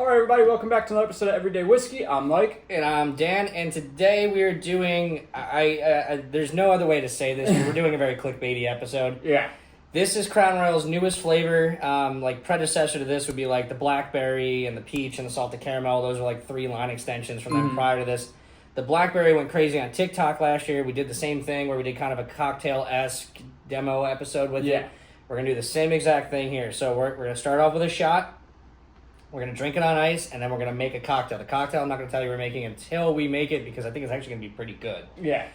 All right, everybody, welcome back to another episode of Everyday Whiskey. I'm Mike. And I'm Dan, and today we are doing, there's no other way to say this, but we're doing a very clickbaity episode. Yeah. This is Crown Royal's newest flavor. Predecessor to this would be like the blackberry and the peach and the salted caramel. Those are like 3 line extensions from them prior to this. The blackberry went crazy on TikTok last year. We did the same thing where we did kind of a cocktail-esque demo episode with it. We're going to do the same exact thing here. So we're going to start off with a shot. We're going to drink it on ice, and then we're going to make a cocktail. The cocktail I'm not going to tell you we're making until we make it because I think it's actually going to be pretty good. Yeah.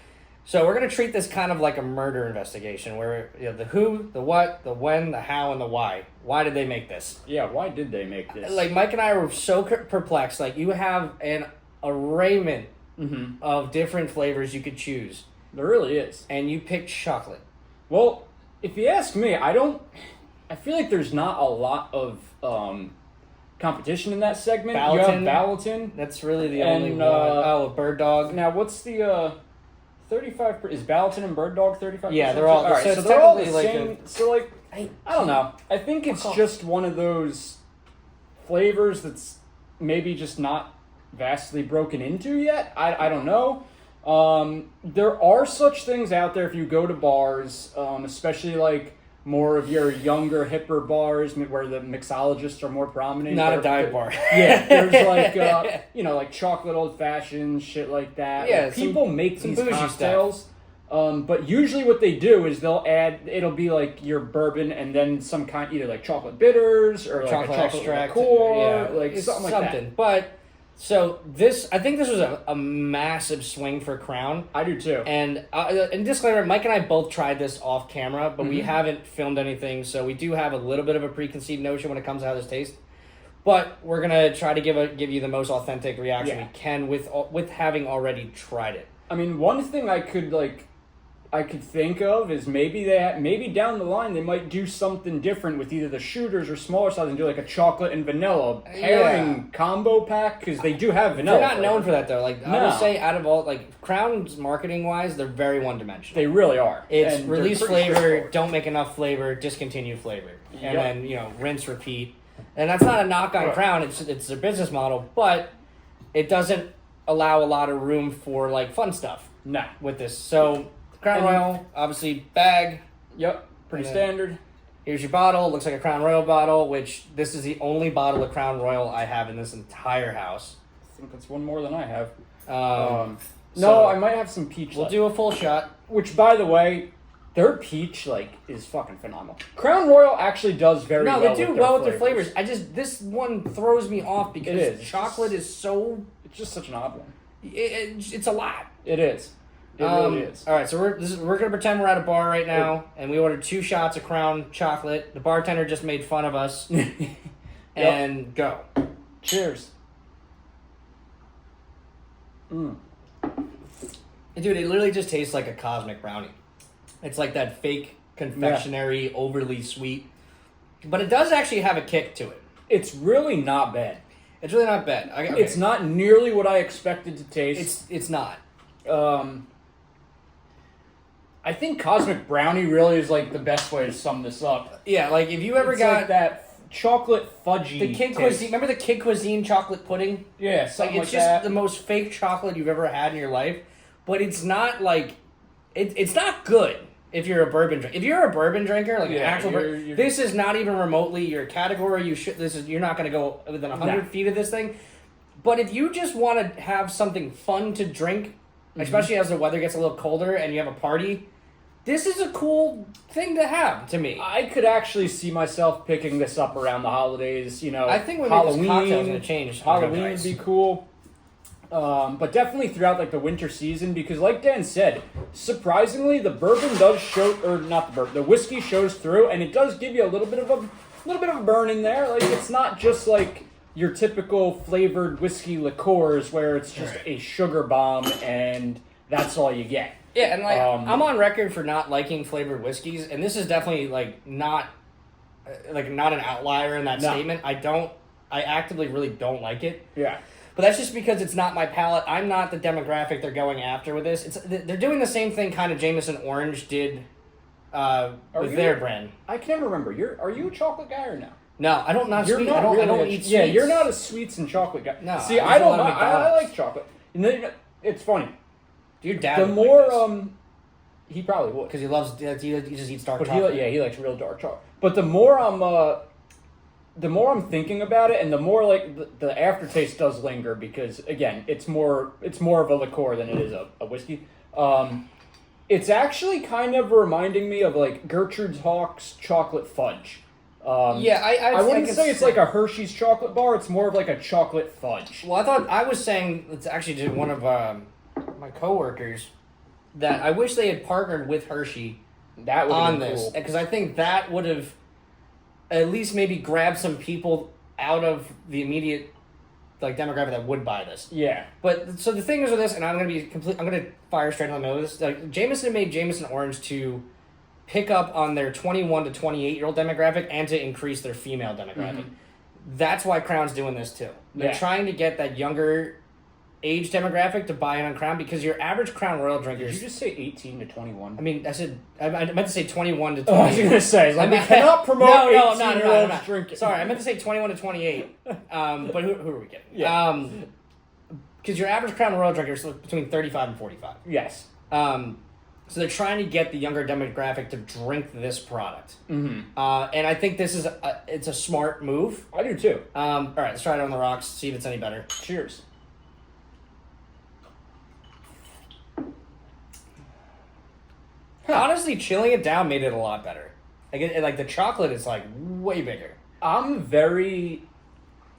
So we're going to treat this kind of like a murder investigation where the who, the what, the when, the how, and the why. Why did they make this? Yeah, why did they make this? Like, Mike and I were so perplexed. Like, you have an arrayment of different flavors you could choose. There really is. And you picked chocolate. Well, if you ask me, I feel like there's not a lot of competition in that segment. Ballatin. You have Ballatin. That's really the only one. Oh, Bird Dog. Now, what's the 35? Is Ballatin and Bird Dog 35%? Yeah, they're all. Right, so they're all the like same. I don't know. I think it's just one of those flavors that's maybe just not vastly broken into yet. I don't know. There are such things out there if you go to bars, especially like more of your younger, hipper bars where the mixologists are more prominent. Not a dive bar. Yeah, there's like, like chocolate old fashioned, shit like that. Yeah, like, people make some these bougie cocktails. But usually what they do is they'll add, it'll be like your bourbon and then some kind, either like chocolate bitters or like chocolate a chocolate extract, liqueur, like something like that. But so I think this was a massive swing for Crown. I do too. And disclaimer, Mike and I both tried this off camera, but we haven't filmed anything, so we do have a little bit of a preconceived notion when it comes to how this tastes. But we're gonna try to give you the most authentic reaction we can with having already tried it. I mean, one thing I could think of is maybe down the line they might do something different with either the shooters or smaller size and do like a chocolate and vanilla pairing combo pack because they do have vanilla. They're not known for that though. Like no. I would say, out of all Crown's marketing wise, they're very one dimensional. They really are. It's release flavor, don't make enough flavor, discontinue flavor, and then rinse, repeat. And that's not a knock on Crown. It's their business model, but it doesn't allow a lot of room for like fun stuff. Nah, with this. So Crown Royal, obviously bag. Yep, pretty standard. Here's your bottle. Looks like a Crown Royal bottle, which this is the only bottle of Crown Royal I have in this entire house. I think that's one more than I have. So I might have some peach. We'll do a full shot. Which, by the way, their peach is fucking phenomenal. Crown Royal actually does very well. No, they do well with their flavors. This one throws me off because chocolate is so. It's just such an odd one. It's a lot. It is. It really is. All right, so we're going to pretend we're at a bar right now, and we ordered 2 shots of Crown chocolate. The bartender just made fun of us. And go. Cheers. Dude, it literally just tastes like a cosmic brownie. It's like that fake confectionery, overly sweet. But it does actually have a kick to it. It's really not bad. It's really not bad. Okay. It's not nearly what I expected to taste. It's not. I think Cosmic Brownie really is like the best way to sum this up. Yeah, like if you ever got like that chocolate fudgy. The Kid Cuisine. Remember the Kid Cuisine chocolate pudding? Yeah, something like it's just the most fake chocolate you've ever had in your life. But it's not like it's not good if you're a bourbon drinker. If you're a bourbon drinker, like an actual bourbon, this is not even remotely your category. You're not going to go within 100 feet of this thing. But if you just want to have something fun to drink, especially as the weather gets a little colder and you have a party, this is a cool thing to have, to me. I could actually see myself picking this up around the holidays. I think when Halloween, this cocktail's going to change. Halloween would be cool. But definitely throughout like the winter season, because like Dan said, surprisingly the bourbon does show, or not the bourbon, the whiskey shows through, and it does give you a little bit of a burn in there. Like it's not just like your typical flavored whiskey liqueurs where it's just a sugar bomb and that's all you get. Yeah, and like I'm on record for not liking flavored whiskeys, and this is definitely not an outlier in that statement. I actively really don't like it. Yeah. But that's just because it's not my palate. I'm not the demographic they're going after with this. They're doing the same thing kind of Jameson Orange did with their brand. I can never remember. Are you a chocolate guy or no? No, I don't. Not You're sweet. not I don't. really I don't a- eat sweets. Yeah, you're not a sweets and chocolate guy. No, See, I I don't don't. like I McDonald's. like chocolate. And then, it's funny. Your dad. The would more like he probably would, because he loves. He just eats dark but chocolate. he likes real dark chocolate. But the more I'm thinking about it, and the more like the aftertaste does linger because again, it's more of a liqueur than it is a whiskey. It's actually kind of reminding me of like Gertrude's Hawk's chocolate fudge. Yeah, I wouldn't say it's like a Hershey's chocolate bar. It's more of like a chocolate fudge. Well, I was saying it's actually to one of my coworkers that I wish they had partnered with Hershey That would on have been this cool. because I think that would have at least maybe grabbed some people out of the immediate like demographic that would buy this. Yeah. But so the thing is with this, and I'm gonna fire straight on the nose. Like Jameson made Jameson Orange to pick up on their 21 to 28-year-old demographic and to increase their female demographic. That's why Crown's doing this too. They're trying to get that younger age demographic to buy in on Crown because your average Crown Royal drinker. Did you just say 18 to 21? I mean, I meant to say 21 to 28. I was going to say, like, we cannot promote no, 18-year-olds drinking. Sorry, I meant to say 21 to 28. But who are we kidding? Yeah. Because your average Crown Royal drinker is between 35 and 45. Yes. So they're trying to get the younger demographic to drink this product. Mm-hmm. And I think this is it's a smart move. I do too. All right, let's try it on the rocks, see if it's any better. Cheers. Honestly, chilling it down made it a lot better. Like the chocolate is like way bigger. I'm very...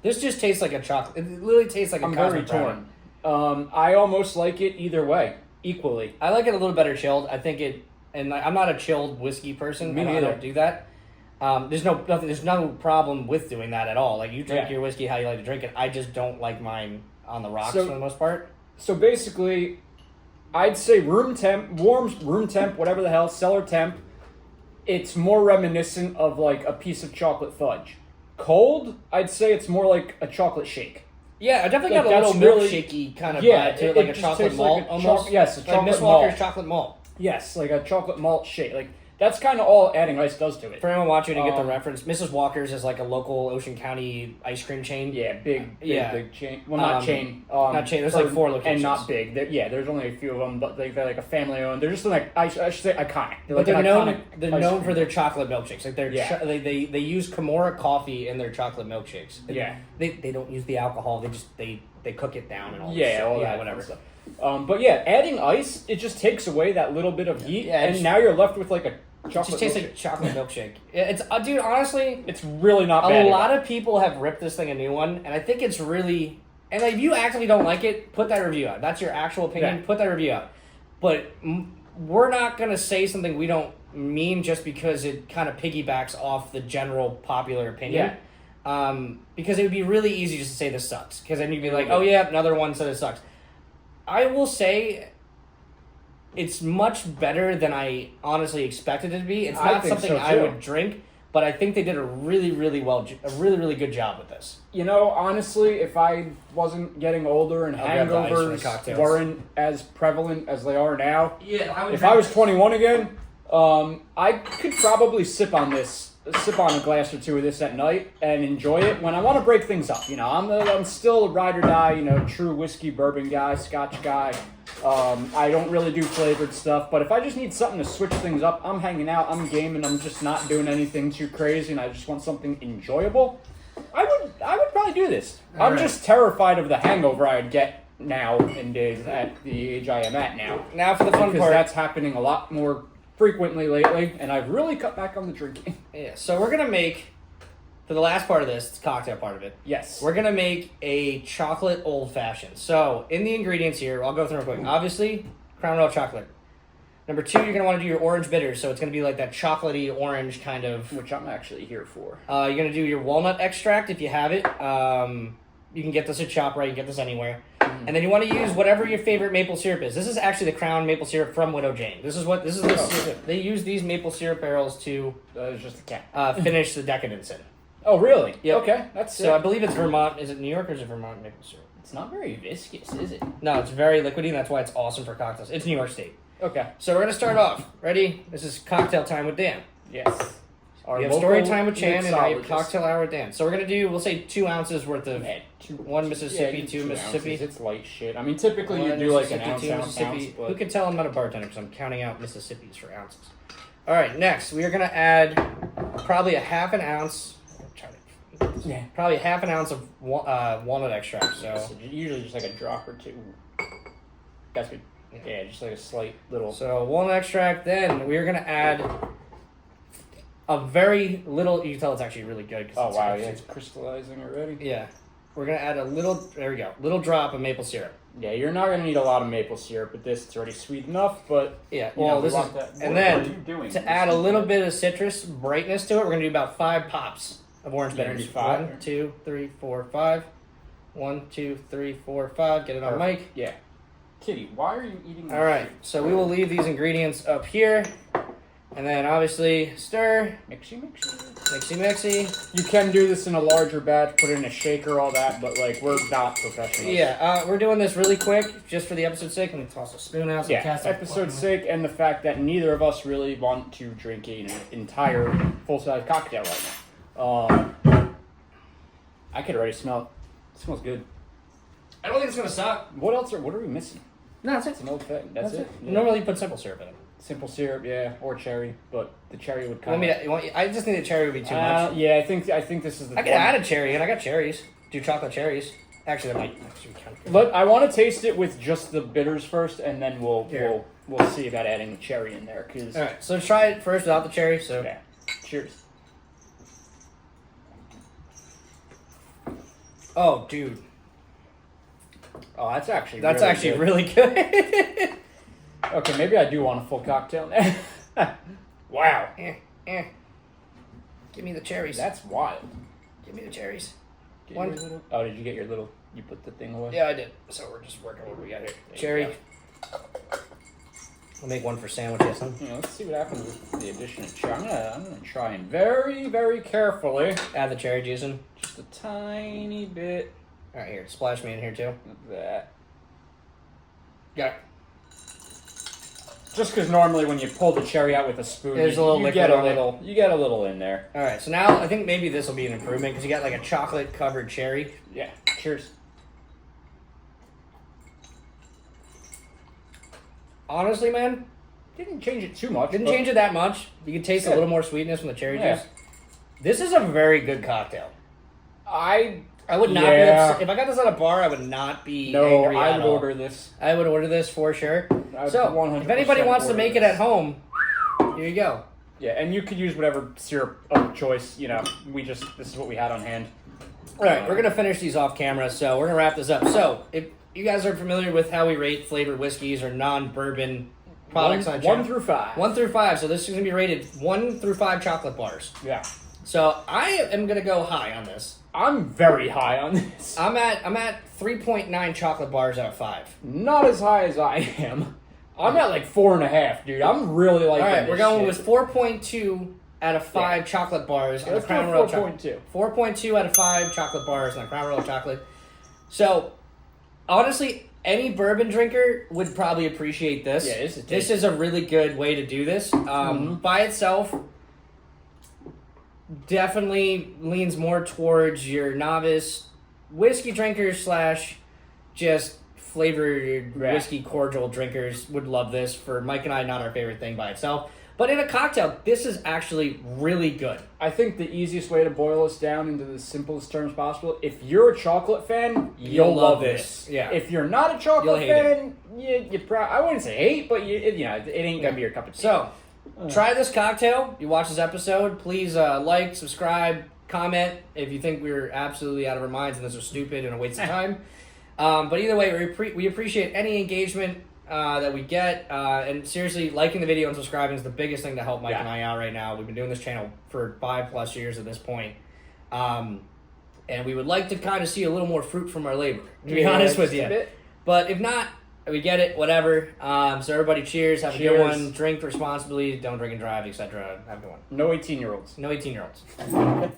This just tastes like a chocolate. It literally tastes like a I'm very cosmic brownie. torn. I almost like it either way, equally. I like it a little better chilled. I think it, and I'm not a chilled whiskey person. Me I neither. don't do that. There's no problem with doing that at all. Like you drink your whiskey how you like to drink it. I just don't like mine on the rocks for the most part. So basically, I'd say room temp, room temp, whatever the hell, cellar temp. It's more reminiscent of like a piece of chocolate fudge. Cold, I'd say it's more like a chocolate shake. Yeah, I definitely Like, got a that's little really- milkshakey kind of Yeah, vibe to it, it like a just chocolate tastes like malt a almost. yes, a like chocolate Miss Walker's malt. chocolate malt. Yes, like a chocolate malt shake. Like that's kind of all adding ice does to it. For anyone watching to get the reference, Mrs. Walker's is like a local Ocean County ice cream chain. Yeah, big chain. Well, not chain. Not chain. There's like 4 locations. and not big. There's only a few of them, but they're like a family owned. They're just like I should say iconic. But like they're an known. iconic They're ice known cream. for their chocolate milkshakes. Like they use Kimura coffee in their chocolate milkshakes. They don't use the alcohol. They just they cook it down and all. all that whatever. stuff. But yeah, adding ice, it just takes away that little bit of heat, Yeah, and now you're left with like a It chocolate. just tastes milkshake. like chocolate milkshake. It's dude. Honestly, It's really not a bad. lot of people have ripped this thing a new one, and I think it's really. And like, if you actually don't like it, put that review out. That's your actual opinion. Yeah. Put that review out. But we're not gonna say something we don't mean just because it kind of piggybacks off the general popular opinion. Because it would be really easy just to say this sucks. Because then you'd be like, oh yeah, another one said it sucks. I will say it's much better than I honestly expected it to be. It's I not think something so, I too. would drink, but I think they did a really, really really good job with this. You know, honestly, if I wasn't getting older and I'll grab the ice for the hangovers cocktails. weren't as prevalent as they are now, Yeah, if I was 21 again, I could probably sip on a glass or two of this at night and enjoy it when I want to break things up. You know, I'm still a ride or die, true whiskey bourbon guy, Scotch guy. I don't really do flavored stuff, but if I just need something to switch things up, I'm hanging out, I'm gaming, I'm just not doing anything too crazy, and I just want something enjoyable. I would probably do this. I'm just terrified of the hangover I'd get nowadays at the age I am at now. Now for the fun Because part. that's happening a lot more frequently lately, and I've really cut back on the drinking. Yeah, so we're going to make, for the last part of this, it's the cocktail part of it, Yes. we're going to make a chocolate old-fashioned. So, in the ingredients here, I'll go through real quick. Obviously, Crown Royal chocolate. Number 2, you're going to want to do your orange bitters, so it's going to be like that chocolatey orange kind of. Which I'm actually here for. You're going to do your walnut extract if you have it. You can get this at ShopRite, you can get this anywhere. And then you want to use whatever your favorite maple syrup is. This is actually the Crown maple syrup from Widow Jane. They use these maple syrup barrels to It's just a cat. finish the decadence in. Oh, really? Yep. Okay, that's So I sick. believe it's Vermont. Is it New York or is it Vermont maple syrup? It's not very viscous, is it? No, it's very liquidy, and that's why it's awesome for cocktails. It's New York State. Okay. So we're going to start off. Ready? This is cocktail time with Dan. Yes. Our You have local story time with Chan, and now you have mixologist. cocktail hour with Dan. So we're gonna do, we'll say 2 ounces worth of Yeah, one Mississippi, yeah, 2 Mississippi. Ounces. It's light shit. I mean, typically you One do like an Mississippi, ounce, 2 ounce, Mississippi. but Who can tell I'm not a bartender because I'm counting out Mississippis for ounces. All right, next we are gonna add probably a half an ounce. yeah, Probably half an ounce of walnut extract. So usually just like a drop or two. That's good. Yeah, just like a slight little. So walnut extract. Then we are gonna add a very little. You can tell it's actually really good. Oh it's, wow, yeah, it's crystallizing already. Yeah, we're gonna add a little. There we go. Little drop of maple syrup. Yeah, you're not gonna need a lot of maple syrup with this. It's already sweet enough, but Yeah. you know, Well, we this is. want that. And What are you then doing? to add a little bit of citrus brightness to it, we're gonna do about 5 pops of orange You're gonna bitters. do 5? 1, 2, 3, 4, 5. 1, 2, 3, 4, 5. Get it on mic. Yeah. Kitty, why are you eating? All right. So we will leave these ingredients up here, and then obviously stir, Mixy. mixy. You can do this in a larger batch, put it in a shaker, all that, but like we're not professionals. Yeah, we're doing this really quick just for the episode's sake. Let me toss a spoon out. So Yeah, cast that episode's fucking- sake, and the fact that neither of us really want to drink an entire full-size cocktail right now. I could already smell it. It smells good. I don't think it's gonna suck. What else? What are we missing? No, that's it. It's an old thing. That's it. Yeah. Normally you put simple syrup in it. Simple syrup, yeah, or cherry, but the cherry would You kind want me to, I just think the cherry would be too much. Yeah, I think this is the. I could add a cherry, and I got cherries. Do chocolate cherries. Actually, that might actually kind of. Look, I want to taste it with just the bitters first, and then we'll see about adding the cherry in there. Cause All right, so try it first without the cherry. So yeah, cheers. oh, dude, Oh, that's actually really good. Okay, maybe I do want a full cocktail now. Wow, Give me the cherries. that's wild. Give me the cherries. Get One. your little- oh, did you get your little? You put the thing away. Yeah, I did. So we're just working what we got here. you Cherry. go. I'll make one for sandwiches. Huh? You know, let's see what happens with the addition of cherry. I'm gonna try and very, very carefully. Add the cherry juice in. Just a tiny bit All right, here. Splash me in here too. of that. Got it. Just because normally when you pull the cherry out with a spoon, There's you, a little you liquid get a on it. little. You get a little in there. All right, so now I think maybe this will be an improvement because you got like a chocolate covered cherry. Yeah. Cheers. Honestly, man, Didn't change it too much. didn't but- change it that much. You can taste a Yeah. little more sweetness from the cherry Yeah. juice. This is a very good cocktail. I would not be upset. If I got this at a bar, I would not be angry I at would all. order this. I would order this for sure. I would So, 100% if anybody wants to order make it this. at home, here you go. Yeah, and you could use whatever syrup of choice. You know, this is what we had on hand. All right, we're gonna finish these off camera, so we're gonna wrap this up. So, if you guys are familiar with how we rate flavored whiskeys or non-bourbon products on One channel, through 5. 1 through 5. So this is gonna be rated 1 through 5 chocolate bars. Yeah, So I am gonna go high on this. I'm very high on this. I'm at 3.9 chocolate bars out of 5. Not as high as I am. I'm at like 4.5, dude. I'm really liking All right, this we're going shit. with 4.2 out of 5 chocolate bars on the Let's Crown go Royal 4.2. 4.2 out of 5 chocolate bars on the Crown Royal chocolate. So, honestly, any bourbon drinker would probably appreciate this. Yeah, this is a really good way to do this. By itself, definitely leans more towards your novice whiskey drinkers / just flavored Right. whiskey cordial drinkers would love this. For Mike and I, not our favorite thing by itself. But in a cocktail, this is actually really good. I think the easiest way to boil this down into the simplest terms possible, if you're a chocolate fan, you'll love this. Yeah. If you're not a You'll chocolate hate fan, I wouldn't say hate, but it ain't gonna be your cup of tea. So, try this cocktail. You watch this episode. Please like, subscribe, comment if you think we're absolutely out of our minds and this is stupid and a waste of time. But either way, we appreciate any engagement that we get. And seriously, liking the video and subscribing is the biggest thing to help Mike and I out right now. We've been doing this channel for 5+ years at this point. And we would like to kind of see a little more fruit from our labor, to be honest with just a you. bit. But if not, we get it, whatever. So everybody cheers, have a Cheers. good one, drink responsibly, don't drink and drive, etc. Have a good one. No 18-year-olds. No 18-year-olds.